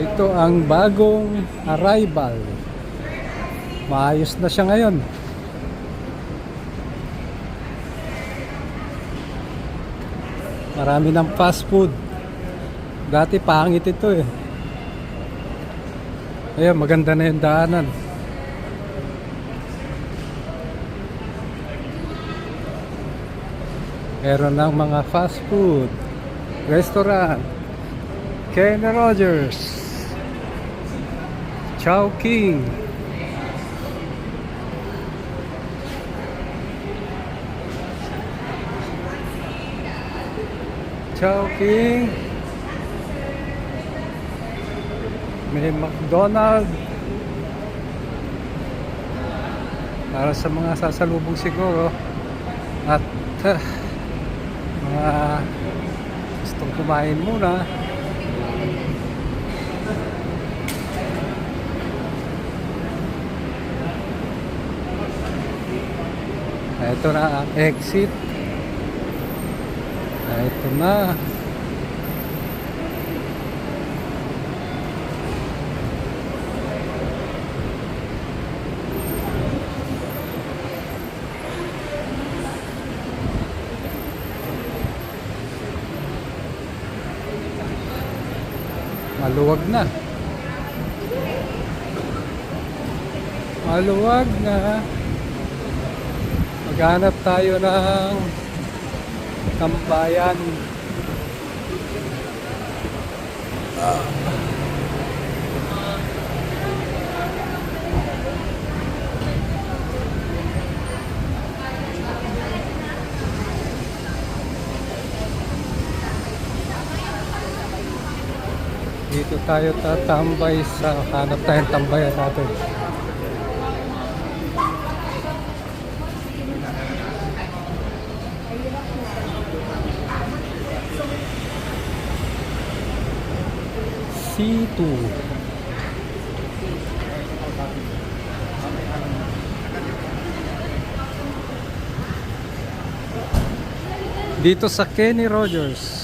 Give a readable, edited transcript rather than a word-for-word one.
Ito ang bagong arrival. Maayos na siya ngayon. Marami ng fast food. Dati pangit ito eh. Ayan, maganda na yung daanan. Meron ng mga fast food restaurant. Kenny Rogers, Chowking, may McDonald's para sa mga sasalubong siguro at mga gustong kumain muna. Ito na ang exit. Ito na. Maluwag na. Maluwag na. Maghanap tayo ng tambayan. Dito tayo tatambay sa hanap tayong tambayan natin. C2. Dito sa Kenny Rogers.